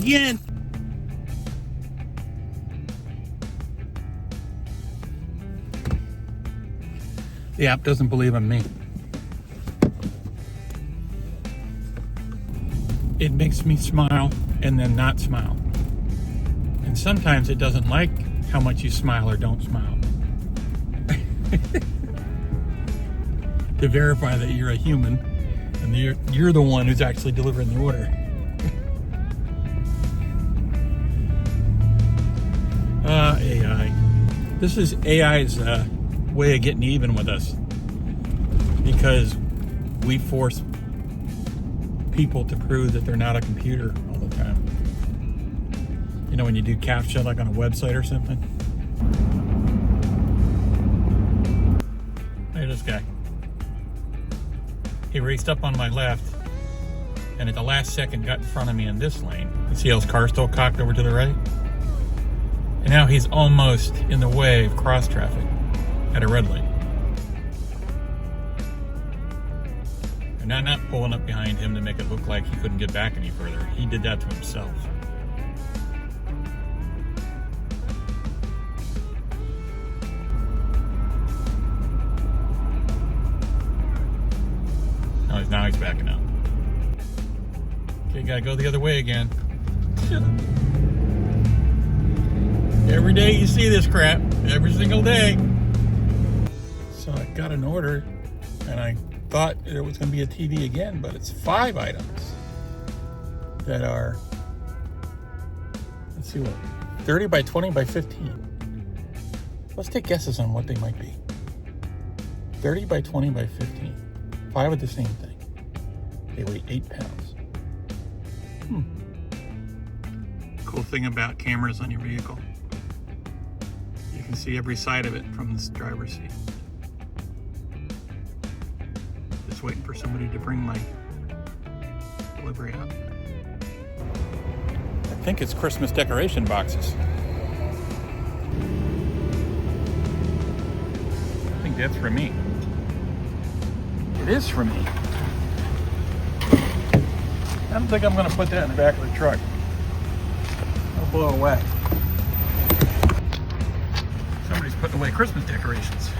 again. The app doesn't believe in me. It makes me smile and then not smile. And sometimes it doesn't like how much you smile or don't smile. To verify that you're a human and you're the one who's actually delivering the order. AI. This is AI's way of getting even with us, because we force people to prove that they're not a computer all the time. You know, when you do CAPTCHA like on a website or something. Look at this guy. He raced up on my left and at the last second got in front of me in this lane. You see how his car's still cocked over to the right? And now he's almost in the way of cross traffic at a red light. And I'm not pulling up behind him to make it look like he couldn't get back any further. He did that to himself. Now he's backing out. Okay, gotta go the other way again. Every day you see this crap, every single day. So I got an order and I thought there was gonna be a TV again, but it's 5 items that are, let's see what, 30 by 20 by 15. Let's take guesses on what they might be. 30 by 20 by 15. 5 of the same thing. They weigh 8 pounds. Cool thing about cameras on your vehicle, you can see every side of it from this driver's seat. Just waiting for somebody to bring my delivery out. I think it's Christmas decoration boxes. I think that's for me. It is for me. I don't think I'm going to put that in the back of the truck. I'll blow it away. Somebody's putting away Christmas decorations.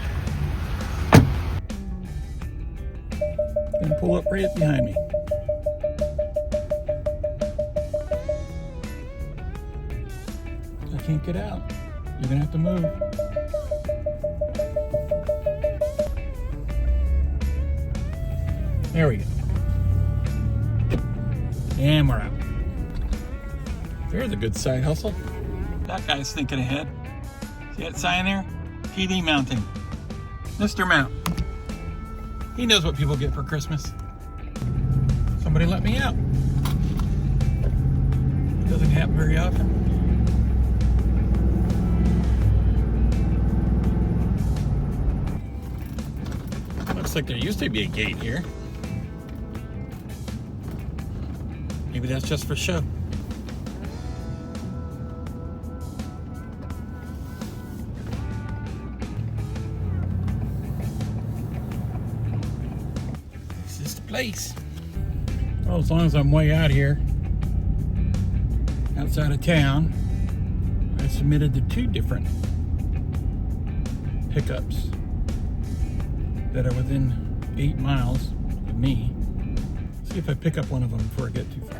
Gonna pull up right behind me. I can't get out. You're gonna have to move. There we go. And we're out. There's a good side hustle. That guy's thinking ahead. See that sign there? PD mounting. Mr. Mount. He knows what people get for Christmas. Somebody let me out. It doesn't happen very often. Looks like there used to be a gate here. Maybe that's just for show. This is the place. Well, as long as I'm way out here, outside of town, I submitted to 2 different pickups that are within 8 miles of me. See if I pick up one of them before I get too far.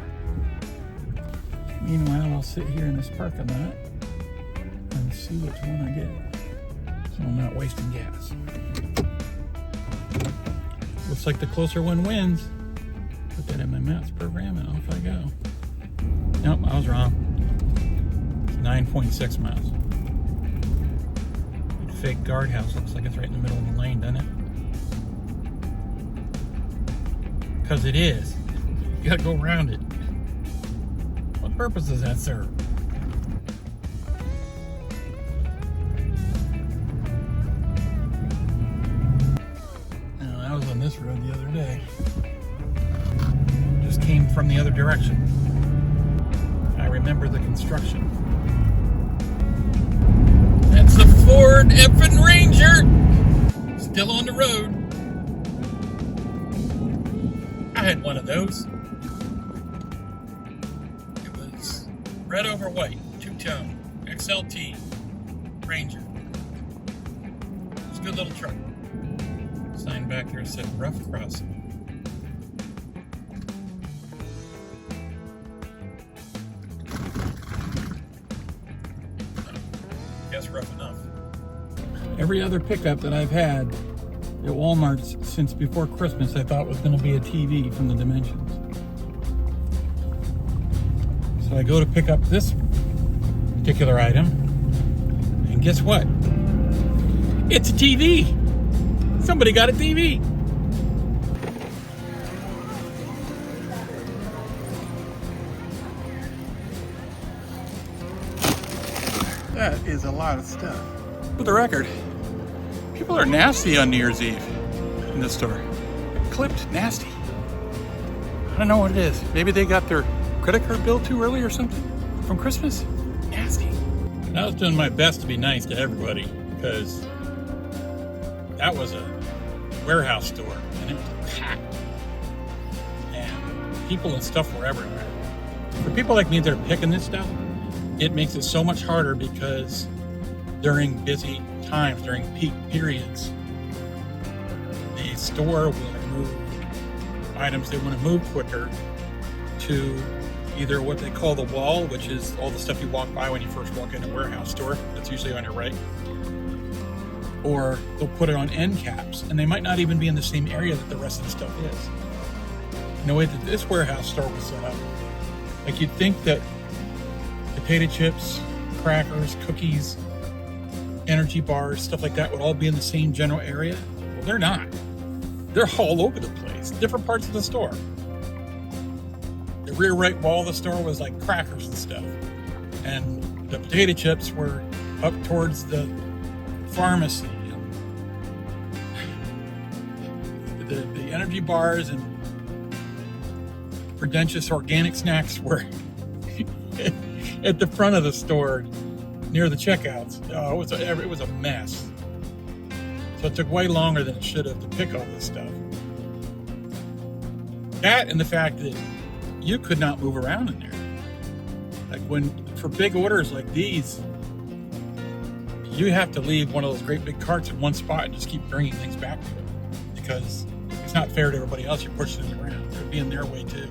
Meanwhile, I'll sit here in this parking lot and see which one I get, so I'm not wasting gas. Looks like the closer one wins. Put that in my maps program and off I go. Nope, I was wrong. It's 9.6 miles. That fake guardhouse looks like it's right in the middle of the lane, doesn't it? Because it is. You gotta go around it. What purpose does that serve? Now, I was on this road the other day. Just came from the other direction. I remember the construction. That's the Ford effing Ranger! Still on the road. I had one of those. It was Red over white, two-tone, XLT, Ranger. It's a good little truck. Sign back there said rough crossing. Guess rough enough. Every other pickup that I've had at Walmart since before Christmas, I thought was going to be a TV from the Dimensions. So I go to pick up this particular item, and guess what? It's a TV. Somebody got a TV. That is a lot of stuff. For the record, people are nasty on New Year's Eve in this store. Clipped nasty. I don't know what it is. Maybe they got their credit card bill too early or something from Christmas. Nasty. And I was doing my best to be nice to everybody because that was a warehouse store and it was packed. And people and stuff were everywhere. For people like me that are picking this stuff, it makes it so much harder because during busy times, during peak periods, the store will move items they want to move quicker to either what they call the wall, which is all the stuff you walk by when you first walk in a warehouse store. That's usually on your right. Or they'll put it on end caps, and they might not even be in the same area that the rest of the stuff is. In the way that this warehouse store was set up, like you'd think that potato chips, crackers, cookies, energy bars, stuff like that would all be in the same general area. Well, they're not. They're all over the place, different parts of the store. The rear right wall of the store was like crackers and stuff. And the potato chips were up towards the pharmacy. And the energy bars and Prudentious organic snacks were at the front of the store near the checkouts. Oh, it was a mess. So it took way longer than it should have to pick all this stuff. That and the fact that you could not move around in there. Like for big orders like these, you have to leave one of those great big carts in one spot and just keep bringing things back to it because it's not fair to everybody else. You're pushing it around. They'd be in their way too.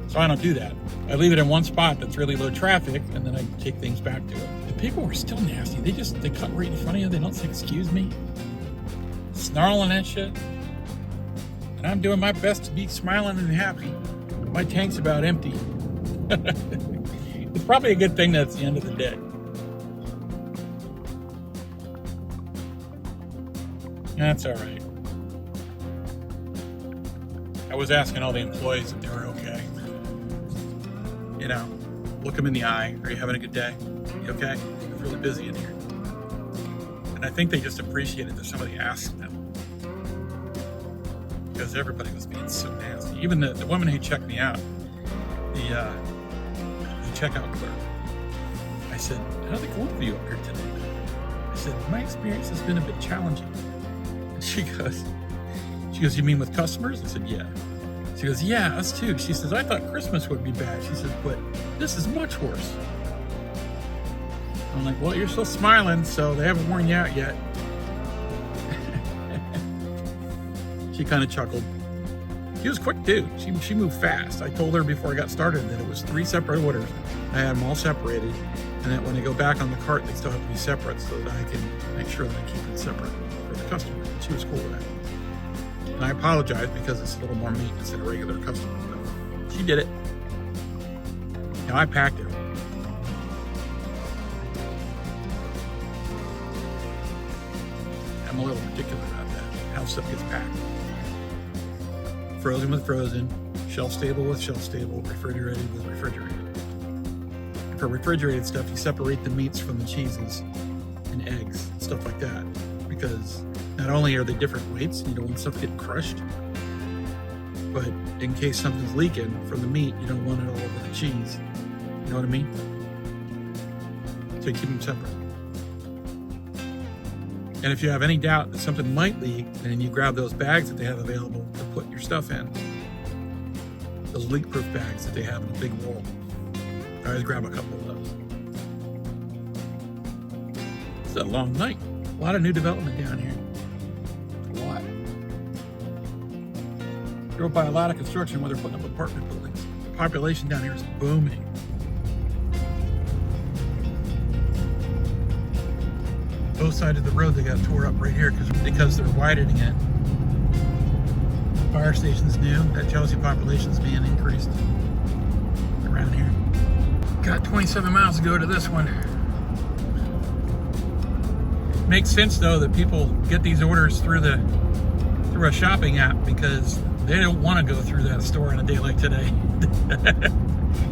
So I don't do that. I leave it in one spot that's really low traffic, and then I take things back to it. The people were still nasty. They cut right in front of you. They don't say excuse me. Snarling that shit. And I'm doing my best to be smiling and happy. My tank's about empty. It's probably a good thing that's the end of the day. That's all right. I was asking all the employees if they were okay. You know, look them in the eye. Are you having a good day? You okay? It's really busy in here. And I think they just appreciated that somebody asked them. Because everybody was being so nasty. Even the woman who checked me out, the checkout clerk. I said, how'd the cold view up here today? I said, my experience has been a bit challenging. And she goes, you mean with customers? I said, yeah. She goes, yeah, us too. She says, I thought Christmas would be bad. She says, but this is much worse. I'm like, well, you're still smiling, so they haven't worn you out yet. She kind of chuckled. She was quick too. She moved fast. I told her before I got started that it was 3 separate orders. I had them all separated, and that when they go back on the cart, they still have to be separate so that I can make sure that I keep it separate for the customer. And she was cool with that. And I apologize because it's a little more maintenance than a regular customer. But she did it. Now I packed it. I'm a little particular about that. How stuff gets packed. Frozen with frozen, shelf stable with shelf stable, refrigerated with refrigerated. And for refrigerated stuff, you separate the meats from the cheeses and eggs, stuff like that. Because not only are they different weights, you don't want stuff getting crushed, but in case something's leaking from the meat, you don't want it all over the cheese. You know what I mean? So you keep them separate. And if you have any doubt that something might leak, then you grab those bags that they have available to put your stuff in. Those leak-proof bags that they have in a big roll. I always grab a couple of those. a long night. A lot of new development down here. A lot. Drove by a lot of construction where they're putting up apartment buildings. The population down here is booming. Both sides of the road they got tore up right here because they're widening it. Fire station's new. That tells you population's being increased around here. Got 27 miles to go to this one. Makes sense though that people get these orders through a shopping app because they don't want to go through that store on a day like today.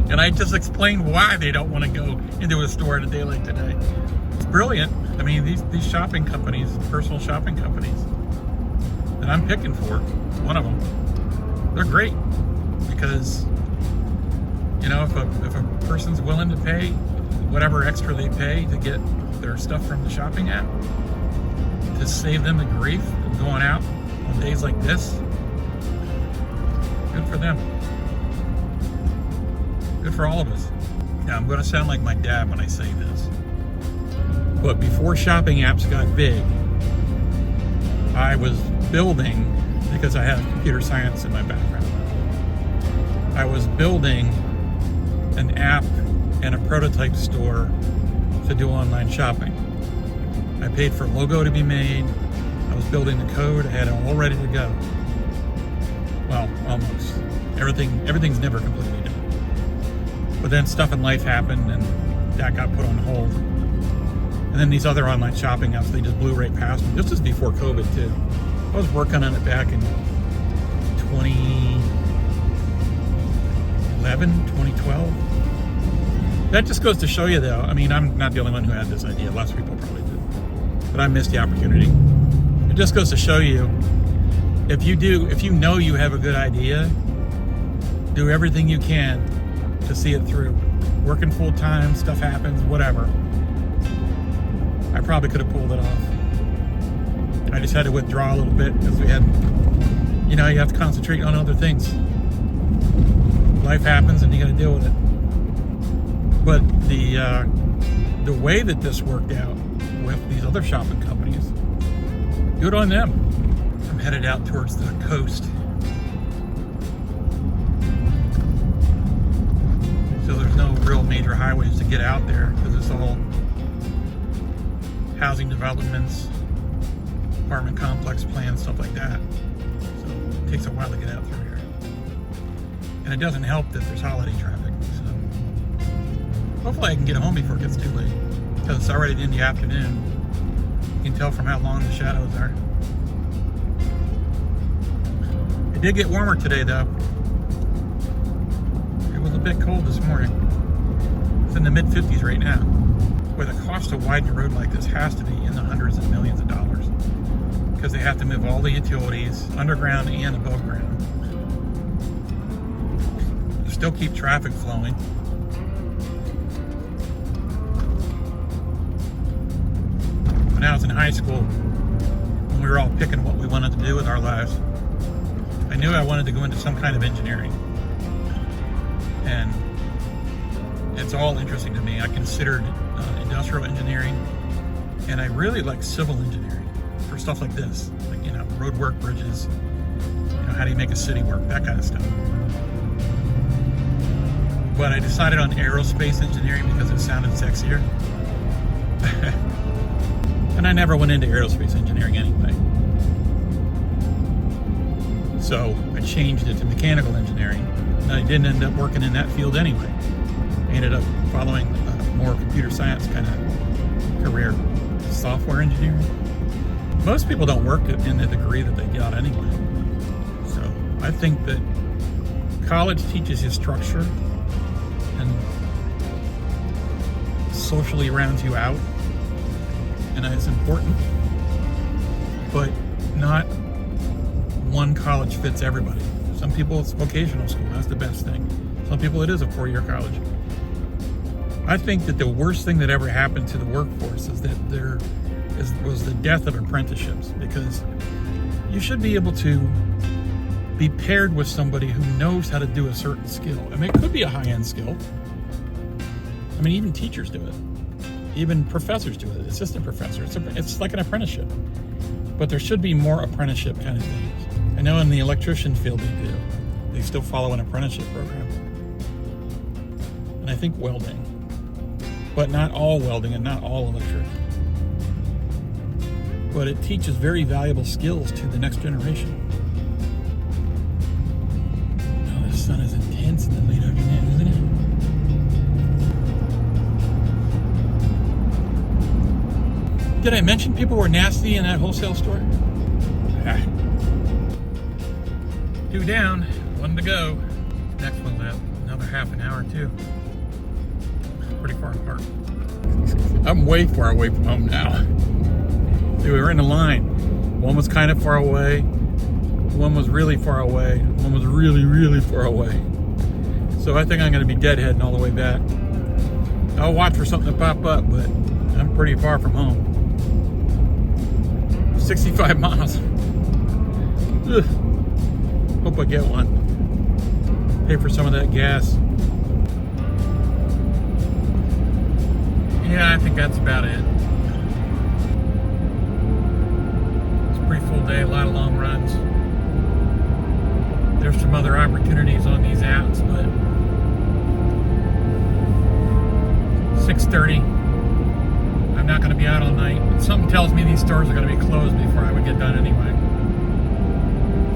And I just explained why they don't want to go into a store on a day like today. It's brilliant. I mean, these shopping companies, personal shopping companies that I'm picking for, one of them, they're great because, you know, if a person's willing to pay whatever extra they pay to get their stuff from the shopping app to save them the grief of going out on days like this, good for them. Good for all of us. Now, I'm going to sound like my dad when I say this, but before shopping apps got big, I was building, because I have computer science in my background, I was building an app and a prototype store to do online shopping. I paid for a logo to be made. I was building the code. I had it all ready to go. Well, almost. Everything's never completely done. But then stuff in life happened and that got put on hold. And then these other online shopping apps, they just blew right past me. This was before COVID too. I was working on it back in 2011, 2012. That just goes to show you though, I mean, I'm not the only one who had this idea, lots of people probably did, but I missed the opportunity. It just goes to show you, if you know you have a good idea, do everything you can to see it through. Working full time, stuff happens, whatever. I probably could have pulled it off. I just had to withdraw a little bit because we had, you know, you have to concentrate on other things. Life happens and you got to deal with it. But the way that this worked out with these other shopping companies, good on them. I'm headed out towards the coast. So there's no real major highways to get out there because it's all housing developments, apartment complex plans, stuff like that. So it takes a while to get out through here. And it doesn't help that there's holiday traffic. So hopefully I can get home before it gets too late because it's already in the afternoon. You can tell from how long the shadows are. It did get warmer today though. It was a bit cold this morning. It's in the mid 50s right now. Where the cost to widen a road like this has to be in the hundreds of millions of dollars because they have to move all the utilities underground and above ground. Still keep traffic flowing. When I was in high school, when we were all picking what we wanted to do with our lives, I knew I wanted to go into some kind of engineering. And it's all interesting to me. I considered industrial engineering, and I really like civil engineering for stuff like this, like, you know, road work, bridges, you know, how do you make a city work, that kind of stuff. But I decided on aerospace engineering because it sounded sexier. And I never went into aerospace engineering anyway. So I changed it to mechanical engineering, and I didn't end up working in that field anyway. I ended up following more computer science kind of career, software engineering. Most people don't work in the degree that they got anyway. So I think that college teaches you structure and socially rounds you out, and it's important, but not one college fits everybody. Some people it's vocational school, that's the best thing. Some people it is a 4-year college. I think that the worst thing that ever happened to the workforce is that was the death of apprenticeships, because you should be able to be paired with somebody who knows how to do a certain skill. I mean, it could be a high-end skill. I mean, even teachers do it. Even professors do it, assistant professors. It's like an apprenticeship. But there should be more apprenticeship kind of things. I know in the electrician field they do. They still follow an apprenticeship program. And I think welding. But not all welding and not all electric. But it teaches very valuable skills to the next generation. Oh, the sun is intense in the late afternoon, isn't it? Did I mention people were nasty in that wholesale store? Ah. 2 down, 1 to go. Next one's at another half an hour too. Pretty far apart. I'm way far away from home now. We were in a line. One was kind of far away. One was really far away. One was really, really far away. So I think I'm going to be deadheading all the way back. I'll watch for something to pop up, but I'm pretty far from home. 65 miles. Ugh. Hope I get one. Pay for some of that gas. Yeah, I think that's about it. It's a pretty full day, a lot of long runs. There's some other opportunities on these apps, but 6:30. I'm not going to be out all night. Something tells me these stores are going to be closed before I would get done anyway.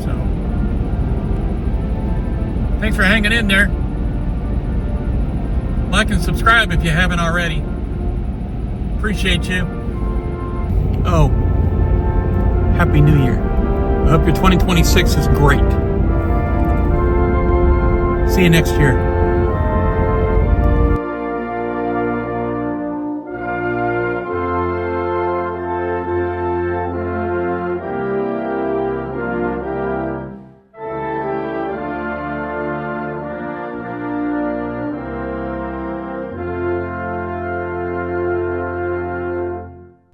So, thanks for hanging in there. Like and subscribe if you haven't already. Appreciate you. Oh, Happy New Year. I hope your 2026 is great. See you next year.